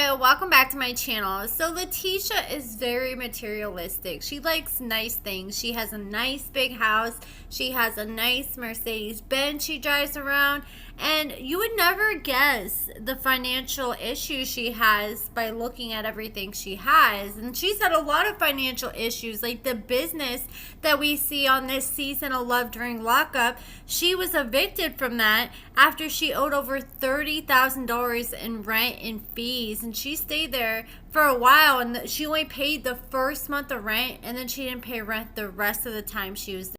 Hello, welcome back to my channel. So Latisha is very materialistic. She likes nice things. She has a nice big house. She has a nice Mercedes Benz she drives around. And you would never guess the financial issues she has by looking at everything she has. And she's had a lot of financial issues, like the business that we see on this season of Love During Lockup. She was evicted from that after she owed over $30,000 in rent and fees. And she stayed there for a while, and she only paid the first month of rent, and then she didn't pay rent the rest of the time she was there.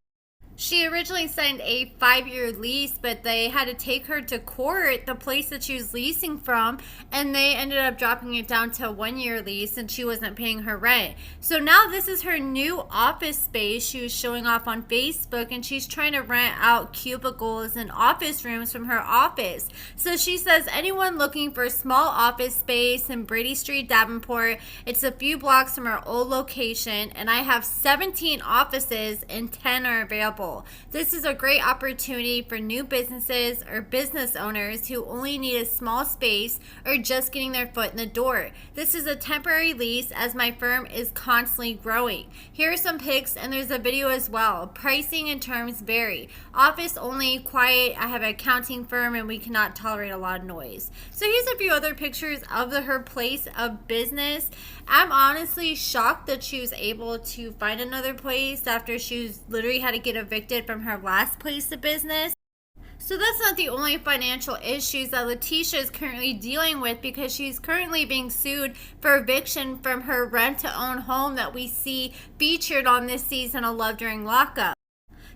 She originally signed a 5-year lease, but they had to take her to court, the place that she was leasing from, and they ended up dropping it down to a 1-year lease, and she wasn't paying her rent. So now this is her new office space she was showing off on Facebook, and she's trying to rent out cubicles and office rooms from her office. So she says, anyone looking for a small office space in Brady Street, Davenport, it's a few blocks from our old location, and I have 17 offices and 10 are available. This is a great opportunity for new businesses or business owners who only need a small space or just getting their foot in the door. This is a temporary lease as my firm is constantly growing. Here are some pics and there's a video as well. Pricing and terms vary. Office only, quiet. I have an accounting firm and we cannot tolerate a lot of noise. So here's a few other pictures of her place of business. I'm honestly shocked that she was able to find another place after she was literally had to get evicted from her last place of business. So that's not the only financial issues that Latisha is currently dealing with, because she's currently being sued for eviction from her rent-to-own home that we see featured on this season of Love During Lockup.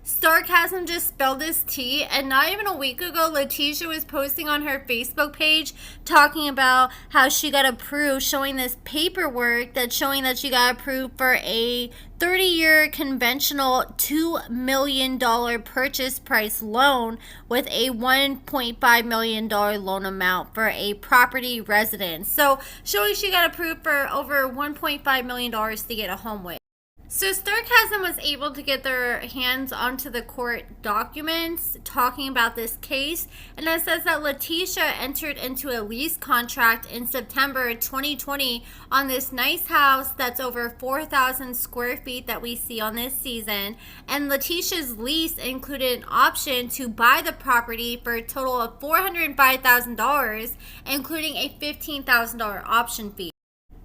Sarcasm just spelled his tea, and not even a week ago, Latisha was posting on her Facebook page talking about how she got approved, showing this paperwork that's showing that she got approved for a 30-year conventional $2 million purchase price loan with a $1.5 million loan amount for a property residence. So showing she got approved for over $1.5 million to get a home with. So Sarcasm was able to get their hands onto the court documents talking about this case, and it says that Latisha entered into a lease contract in September 2020 on this nice house that's over 4,000 square feet that we see on this season, and Latisha's lease included an option to buy the property for a total of $405,000, including a $15,000 option fee.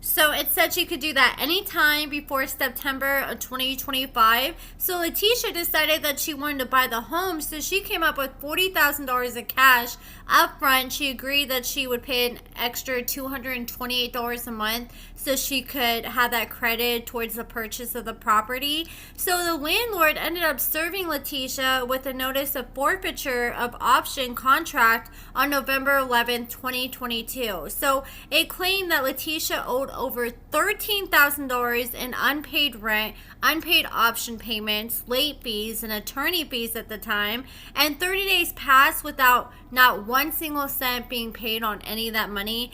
So it said she could do that anytime before September of 2025. So Latisha decided that she wanted to buy the home, so she came up with $40,000 of cash up front. She agreed that she would pay an extra $228 a month so she could have that credit towards the purchase of the property. So the landlord ended up serving Latisha with a notice of forfeiture of option contract on November 11, 2022. So it claimed that Latisha owed over $13,000 in unpaid rent, unpaid option payments, late fees, and attorney fees at the time, and 30 days passed without not one single cent being paid on any of that money.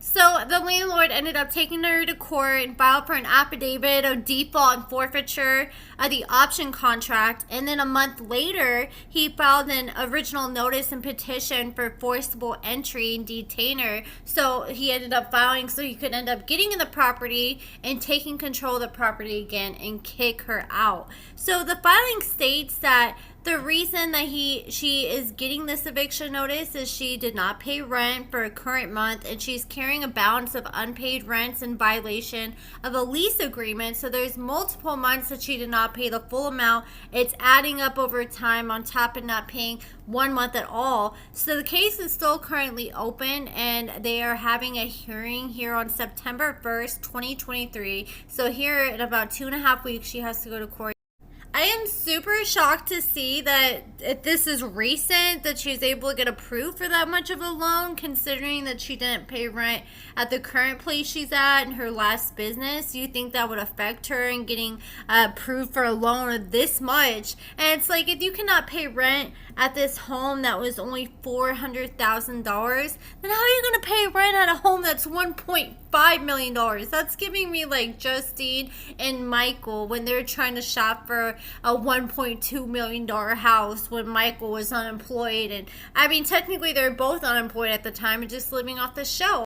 So the landlord ended up taking her to court and filed for an affidavit of default and forfeiture of the option contract. And then a month later, he filed an original notice and petition for forcible entry and detain her. So he ended up filing so he could end up getting in the property and taking control of the property again and kick her out. So the filing states that the reason that she is getting this eviction notice is she did not pay rent for a current month, and she's carrying a balance of unpaid rents in violation of a lease agreement. So there's multiple months that she did not pay the full amount. It's adding up over time on top of not paying 1 month at all. So the case is still currently open, and they are having a hearing here on September 1st, 2023. So here in about 2.5 weeks, she has to go to court. I am super shocked to see that this is recent, that she's able to get approved for that much of a loan, considering that she didn't pay rent at the current place she's at in her last business. You think that would affect her in getting approved for a loan of this much? And it's like, if you cannot pay rent at this home that was only $400,000, then how are you going to pay rent at a home that's $1.5 million? That's giving me like Justine and Michael when they're trying to shop for a $1.2 million house when Michael was unemployed. And I mean, technically they're both unemployed at the time and just living off the show.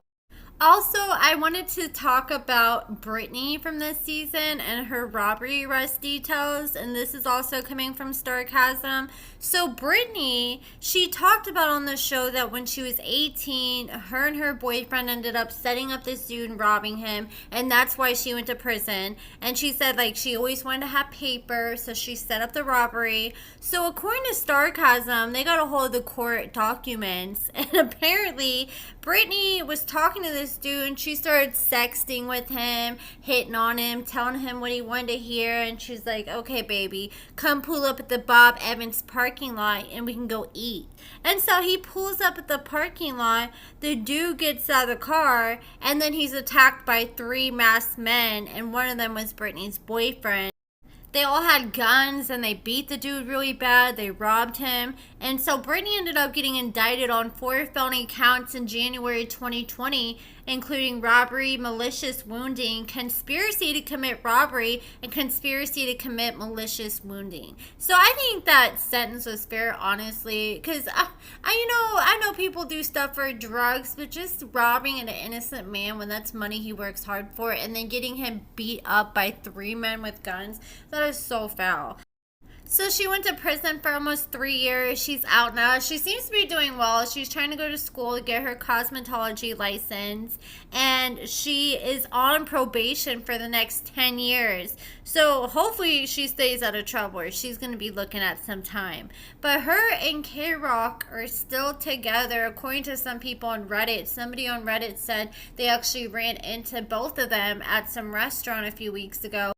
Also, I wanted to talk about Britney from this season and her robbery arrest details, and this is also coming from Sarcasm. So, Britney, she talked about on the show that when she was 18, her and her boyfriend ended up setting up this dude and robbing him, and that's why she went to prison. And she said, like, she always wanted to have paper, so she set up the robbery. So, according to Sarcasm, they got a hold of the court documents, and apparently, Britney was talking to this dude and she started sexting with him, hitting on him, telling him what he wanted to hear. And she's like, okay, baby, come pull up at the Bob Evans parking lot and we can go eat. And so he pulls up at the parking lot. The dude gets out of the car and then he's attacked by 3 masked men. And one of them was Britney's boyfriend. They all had guns and they beat the dude really bad. They robbed him. And so Britney ended up getting indicted on 4 felony counts in January 2020, including robbery, malicious wounding, conspiracy to commit robbery, and conspiracy to commit malicious wounding. So I think that sentence was fair, honestly, because I know people do stuff for drugs, but just robbing an innocent man when that's money he works hard for, and then getting him beat up by 3 men with guns, that is so foul. So she went to prison for almost 3 years. She's out now. She seems to be doing well. She's trying to go to school to get her cosmetology license. And she is on probation for the next 10 years. So hopefully she stays out of trouble, or she's going to be looking at some time. But her and K-Rock are still together, according to some people on Reddit. Somebody on Reddit said they actually ran into both of them at some restaurant a few weeks ago.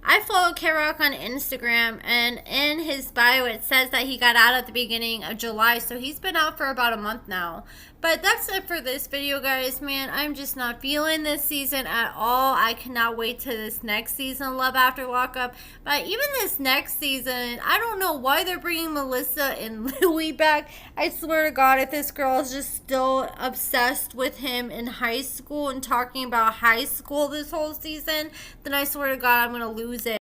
I follow K-Rock on Instagram, and in his bio it says that he got out at the beginning of July, so he's been out for about a month now. But that's it for this video, guys. Man, I'm just not feeling this season at all. I cannot wait to this next season, Love After Lockup. But even this next season, I don't know why they're bringing Melissa and Louis back. I swear to God, if this girl is just still obsessed with him in high school and talking about high school this whole season, then I swear to God, I'm going to lose it.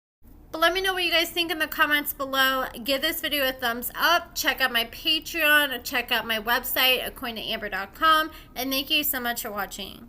But let me know what you guys think in the comments below. Give this video a thumbs up. Check out my Patreon. Check out my website, AccordingtoAmber.com. And thank you so much for watching.